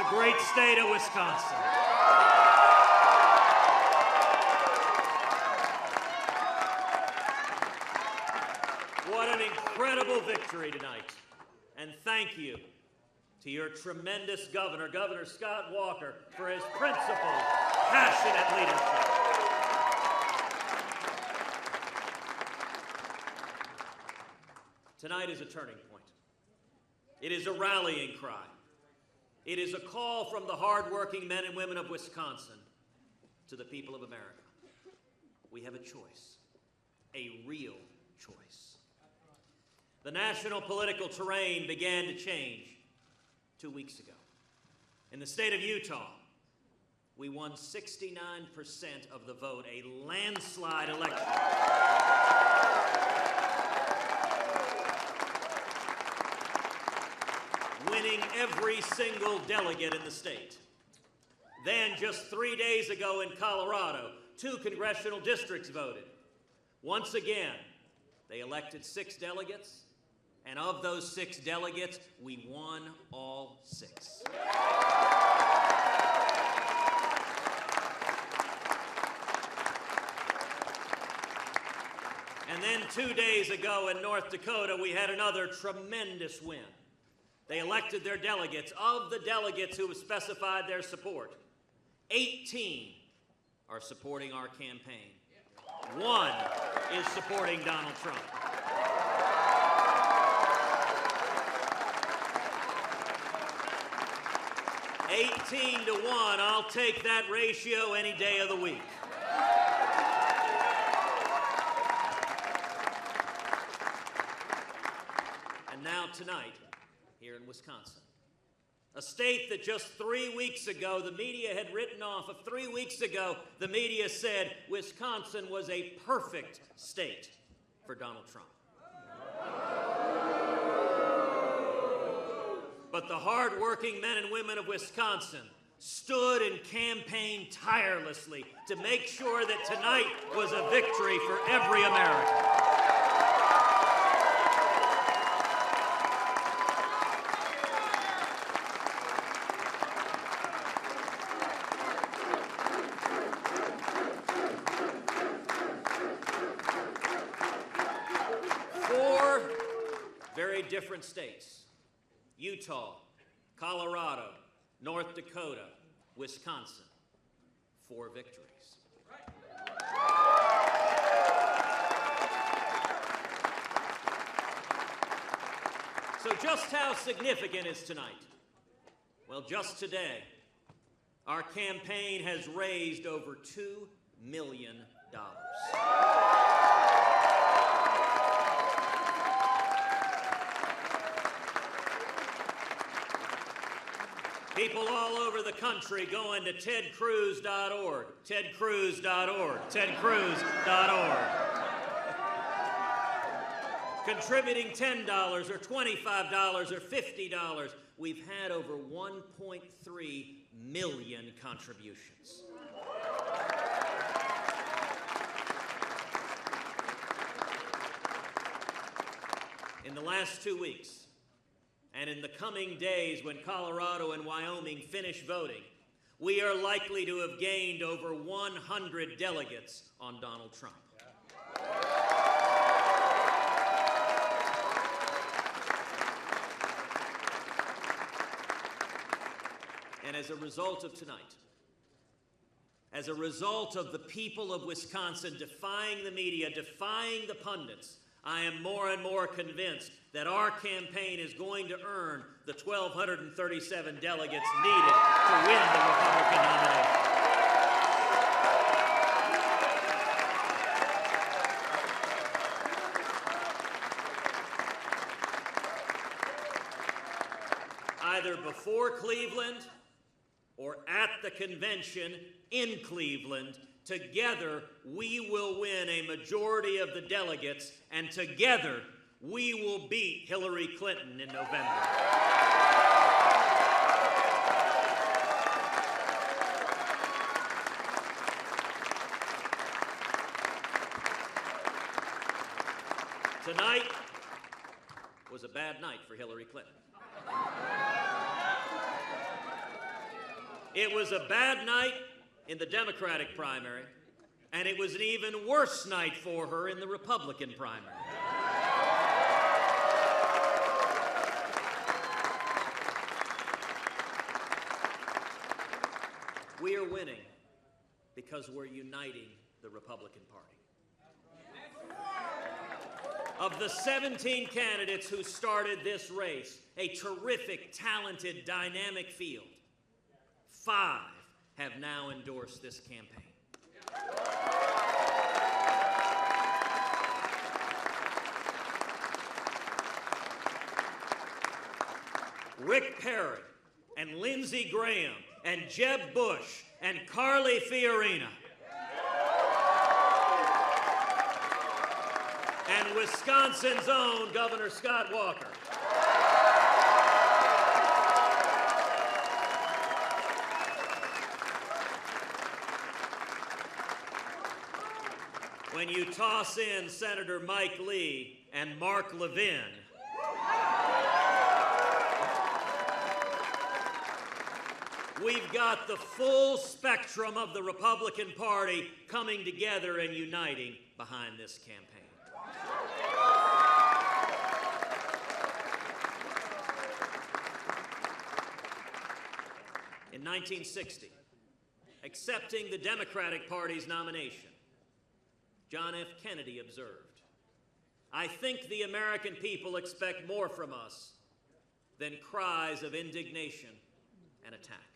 the great state of Wisconsin. What an incredible victory tonight. And thank you to your tremendous governor, Governor Scott Walker, for his principled, passionate leadership. Tonight is a turning point. It is a rallying cry. It is a call from the hardworking men and women of Wisconsin to the people of America. We have a choice, a real choice. The national political terrain began to change 2 weeks ago. In the state of Utah, we won 69% of the vote, a landslide election. Winning every single delegate in the state. Then, just 3 days ago in Colorado, 2 congressional districts voted. Once again, they elected 6 delegates, and of those 6 delegates, we won all 6. And then 2 days ago in North Dakota, we had another tremendous win. They elected their delegates. Of the delegates who have specified their support, 18 are supporting our campaign. 1 is supporting Donald Trump. 18 to 1, I'll take that ratio any day of the week. And now tonight, here in Wisconsin, a state that just 3 weeks ago the media had written off. 3 weeks ago, the media said Wisconsin was a perfect state for Donald Trump. But the hardworking men and women of Wisconsin stood and campaigned tirelessly to make sure that tonight was a victory for every American. Very different states: Utah, Colorado, North Dakota, Wisconsin. 4 victories. So just how significant is tonight? Well, just today, our campaign has raised over $2 million. People all over the country going to tedcruz.org, tedcruz.org, tedcruz.org. Contributing $10 or $25 or $50. We've had over 1.3 million contributions. In the last 2 weeks, and in the coming days when Colorado and Wyoming finish voting, we are likely to have gained over 100 delegates on Donald Trump. And as a result of tonight, as a result of the people of Wisconsin defying the media, defying the pundits, I am more and more convinced that our campaign is going to earn the 1,237 delegates needed to win the Republican nomination. Either before Cleveland or at the convention in Cleveland, together we will win a majority of the delegates, and together we will beat Hillary Clinton in November. Tonight was a bad night for Hillary Clinton. It was a bad night in the Democratic primary, and it was an even worse night for her in the Republican primary. We are winning because we're uniting the Republican Party. Of the 17 candidates who started this race, a terrific, talented, dynamic field, 5 have now endorsed this campaign. Rick Perry and Lindsey Graham and Jeb Bush and Carly Fiorina. And Wisconsin's own Governor Scott Walker. When you toss in Senator Mike Lee and Mark Levin, we've got the full spectrum of the Republican Party coming together and uniting behind this campaign. In 1960, accepting the Democratic Party's nomination, John F. Kennedy observed, "I think the American people expect more from us than cries of indignation and attack.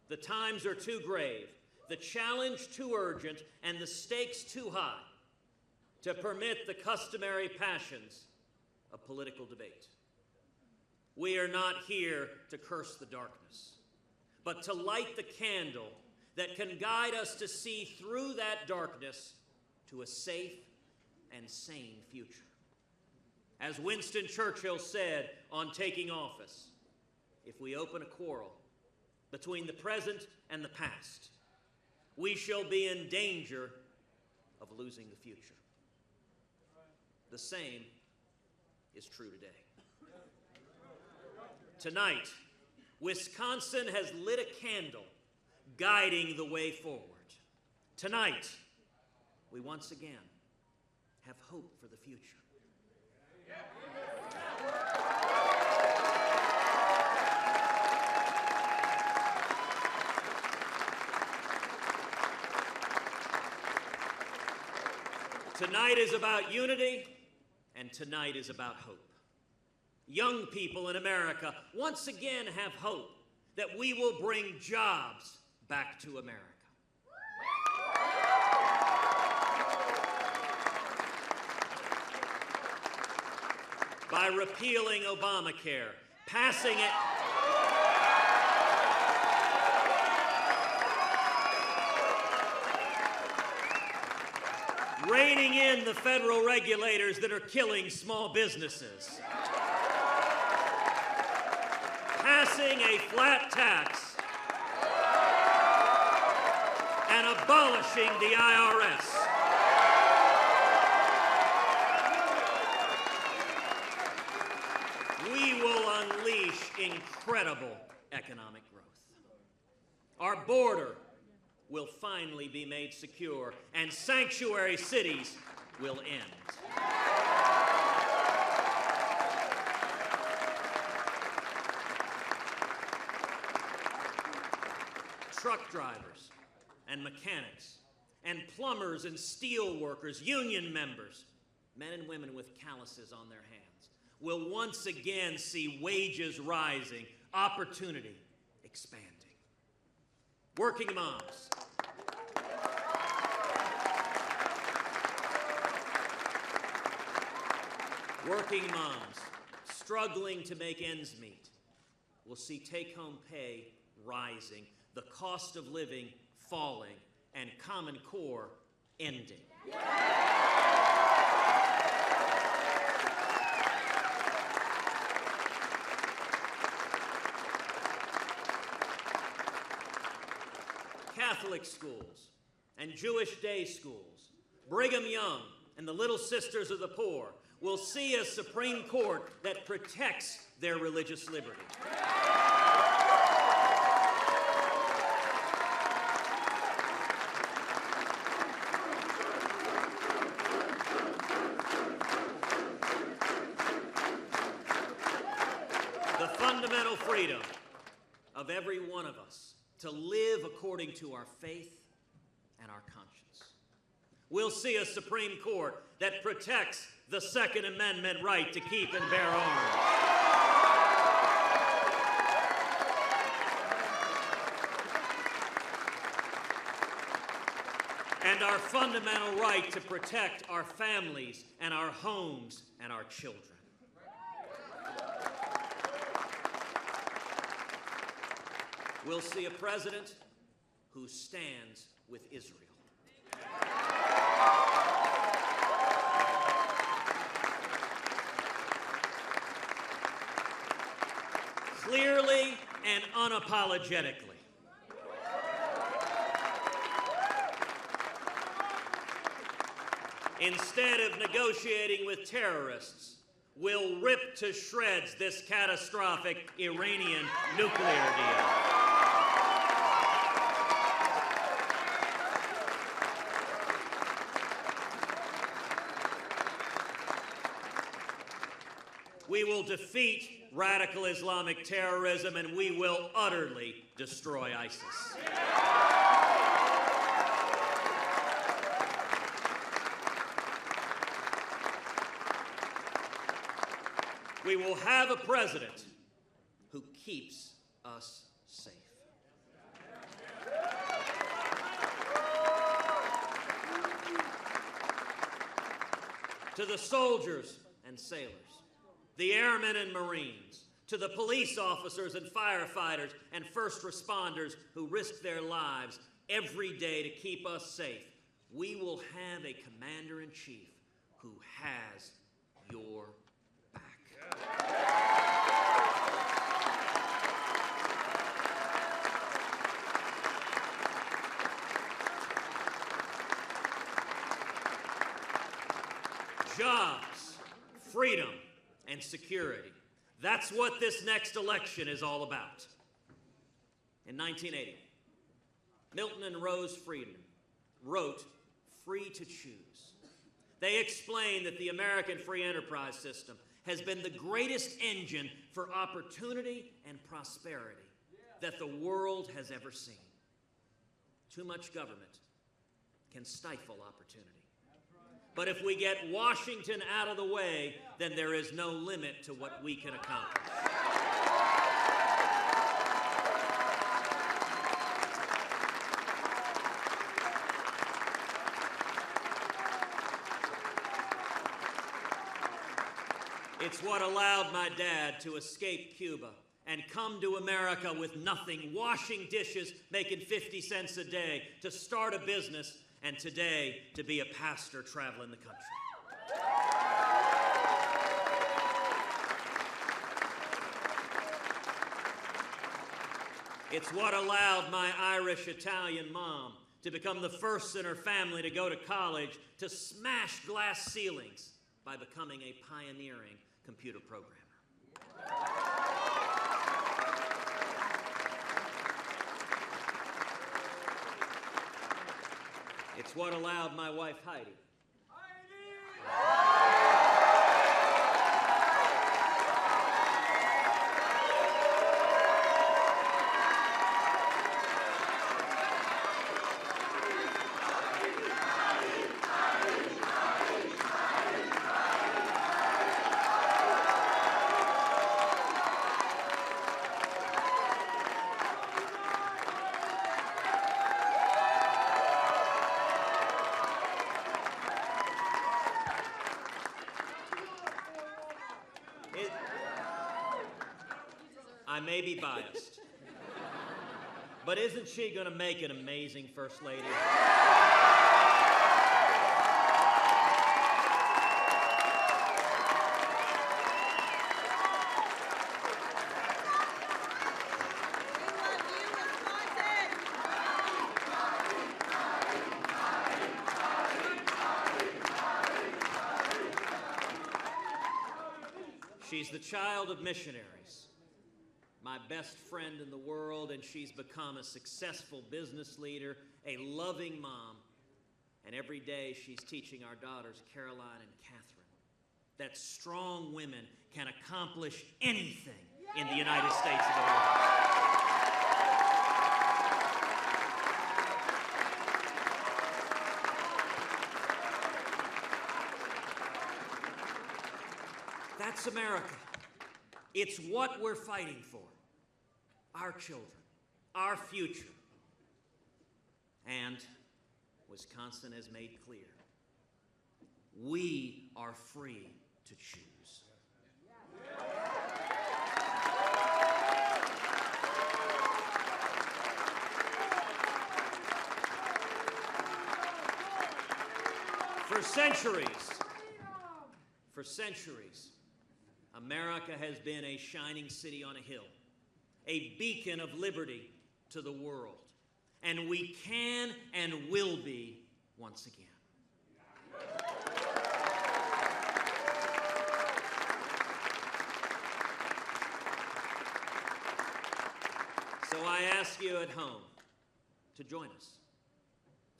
The times are too grave, the challenge too urgent, and the stakes too high to permit the customary passions of political debate. We are not here to curse the darkness, but to light the candle that can guide us to see through that darkness to a safe and sane future. As Winston Churchill said on taking office, if we open a quarrel between the present and the past, we shall be in danger of losing the future." The same is true today. Tonight, Wisconsin has lit a candle guiding the way forward. Tonight, we once again have hope for the future. Tonight is about unity, and tonight is about hope. Young people in America once again have hope that we will bring jobs back to America. By repealing Obamacare, passing it, reining in the federal regulators that are killing small businesses, passing a flat tax, and abolishing the IRS. We will unleash incredible economic growth. Our border will finally be made secure, and sanctuary cities will end. Truck drivers and mechanics and plumbers and steel workers, union members, men and women with calluses on their hands, will once again see wages rising, opportunity expanding. Working moms, struggling to make ends meet will see take-home pay rising, the cost of living falling, and Common Core ending. Catholic schools and Jewish day schools, Brigham Young and the Little Sisters of the Poor will see a Supreme Court that protects their religious liberty. fundamental freedom of every one of us to live according to our faith and our conscience. We'll see a Supreme Court that protects the Second Amendment right to keep and bear arms. And our fundamental right to protect our families and our homes and our children. We'll see a president who stands with Israel. Clearly and unapologetically. Instead of negotiating with terrorists, we'll rip to shreds this catastrophic Iranian nuclear deal. We will defeat radical Islamic terrorism, and we will utterly destroy ISIS. We will have a president who keeps us safe. To the soldiers and sailors, the airmen and Marines, to the police officers and firefighters and first responders who risk their lives every day to keep us safe, we will have a commander-in-chief who has your back. Jobs, freedom, and security. That's what this next election is all about. In 1980, Milton and Rose Friedman wrote Free to Choose. They explained that the American free enterprise system has been the greatest engine for opportunity and prosperity that the world has ever seen. Too much government can stifle opportunity. But if we get Washington out of the way, then there is no limit to what we can accomplish. It's what allowed my dad to escape Cuba and come to America with nothing, washing dishes, making 50 cents a day, to start a business, and today to be a pastor traveling the country. It's what allowed my Irish-Italian mom to become the first in her family to go to college, to smash glass ceilings by becoming a pioneering computer programmer. It's what allowed my wife, Heidi, I may be biased, but isn't she going to make an amazing First Lady? She's the child of missionaries, my best friend in the world, and she's become a successful business leader, a loving mom, and every day she's teaching our daughters, Caroline and Catherine, that strong women can accomplish anything in the United States of America. That's America. It's what we're fighting for. Our children, our future. And Wisconsin has made clear, we are free to choose. For centuries, America has been a shining city on a hill, a beacon of liberty to the world, and we can and will be once again. So I ask you at home to join us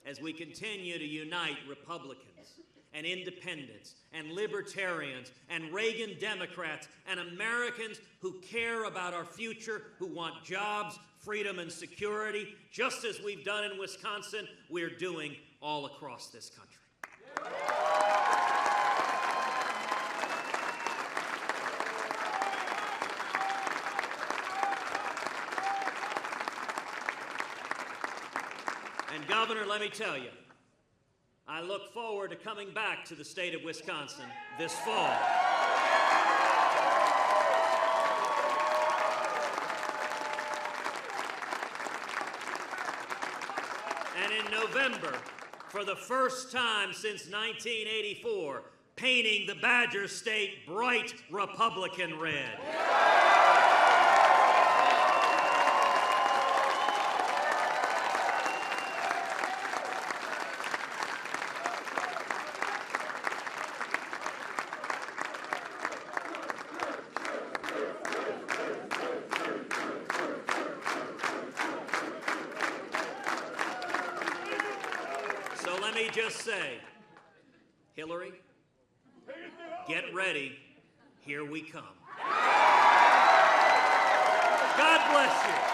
as we continue to unite Republicans and independents and libertarians and Reagan Democrats and Americans who care about our future, who want jobs, freedom, and security, just as we've done in Wisconsin, we're doing all across this country. And Governor, let me tell you, I look forward to coming back to the state of Wisconsin this fall. And in November, for the first time since 1984, painting the Badger State bright Republican red. So let me just say, Hillary, get ready, here we come. God bless you.